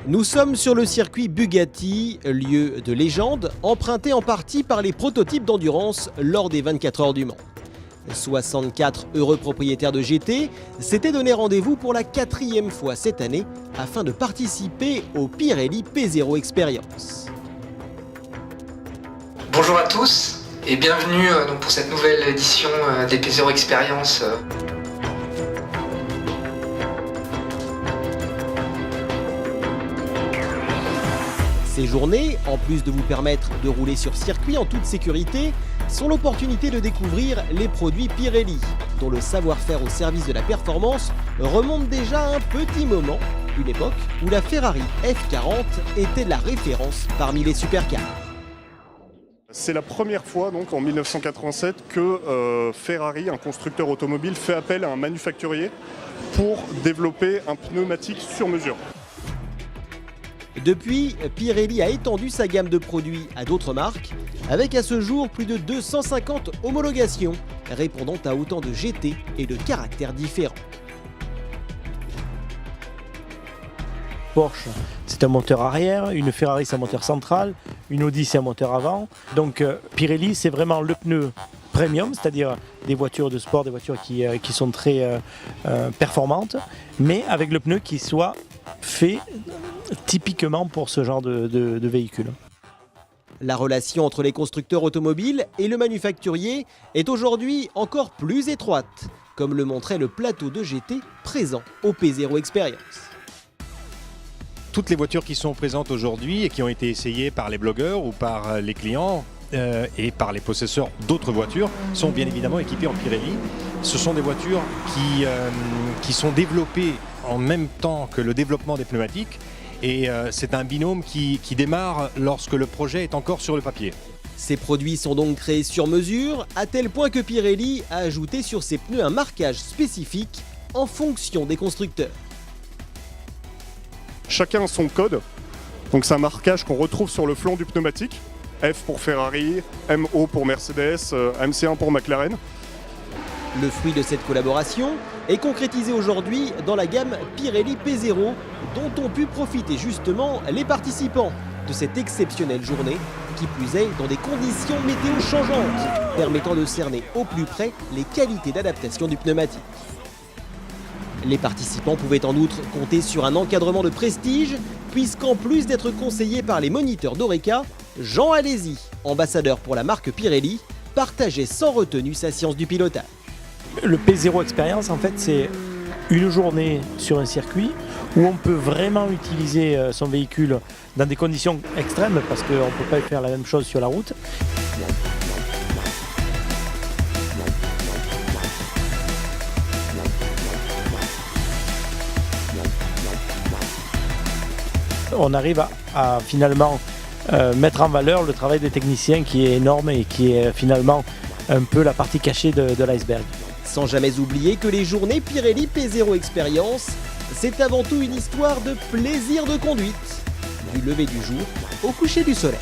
Nous sommes sur le circuit Bugatti, lieu de légende, emprunté en partie par les prototypes d'endurance lors des 24 heures du Mans. 64 heureux propriétaires de GT s'étaient donné rendez-vous pour la 4e fois cette année afin de participer au Pirelli P0 Experience. Bonjour à tous et bienvenue pour cette nouvelle édition des P0 Experience. Ces journées, en plus de vous permettre de rouler sur circuit en toute sécurité, sont l'opportunité de découvrir les produits Pirelli, dont le savoir-faire au service de la performance remonte déjà à un petit moment, une époque où la Ferrari F40 était la référence parmi les supercars. C'est la première fois, donc en 1987, que Ferrari, un constructeur automobile, fait appel à un manufacturier pour développer un pneumatique sur mesure. Depuis, Pirelli a étendu sa gamme de produits à d'autres marques, avec à ce jour plus de 250 homologations, répondant à autant de GT et de caractères différents. Porsche, c'est un moteur arrière, une Ferrari c'est un moteur central, une Audi c'est un moteur avant. Donc Pirelli c'est vraiment le pneu premium, c'est-à-dire des voitures de sport, des voitures qui sont très performantes, mais avec le pneu qui soit fait typiquement pour ce genre de véhicule. La relation entre les constructeurs automobiles et le manufacturier est aujourd'hui encore plus étroite, comme le montrait le plateau de GT présent au P0 Experience. Toutes les voitures qui sont présentes aujourd'hui et qui ont été essayées par les blogueurs ou par les clients et par les possesseurs d'autres voitures sont bien évidemment équipées en Pirelli. Ce sont des voitures qui sont développées en même temps que le développement des pneumatiques et c'est un binôme qui démarre lorsque le projet est encore sur le papier. Ces produits sont donc créés sur mesure, à tel point que Pirelli a ajouté sur ses pneus un marquage spécifique en fonction des constructeurs. Chacun a son code, donc c'est un marquage qu'on retrouve sur le flanc du pneumatique. F pour Ferrari, MO pour Mercedes, MC1 pour McLaren. Le fruit de cette collaboration est concrétisé aujourd'hui dans la gamme Pirelli P0, dont ont pu profiter justement les participants de cette exceptionnelle journée, qui plus est dans des conditions météo changeantes, permettant de cerner au plus près les qualités d'adaptation du pneumatique. Les participants pouvaient en outre compter sur un encadrement de prestige, puisqu'en plus d'être conseillé par les moniteurs d'Oreca, Jean Alesi, ambassadeur pour la marque Pirelli, partageait sans retenue sa science du pilotage. Le P0 Experience, en fait, c'est une journée sur un circuit où on peut vraiment utiliser son véhicule dans des conditions extrêmes, parce qu'on ne peut pas faire la même chose sur la route. On arrive à finalement mettre en valeur le travail des techniciens qui est énorme et qui est finalement un peu la partie cachée de l'iceberg. Sans jamais oublier que les journées Pirelli P0 Experience, c'est avant tout une histoire de plaisir de conduite, du lever du jour au coucher du soleil.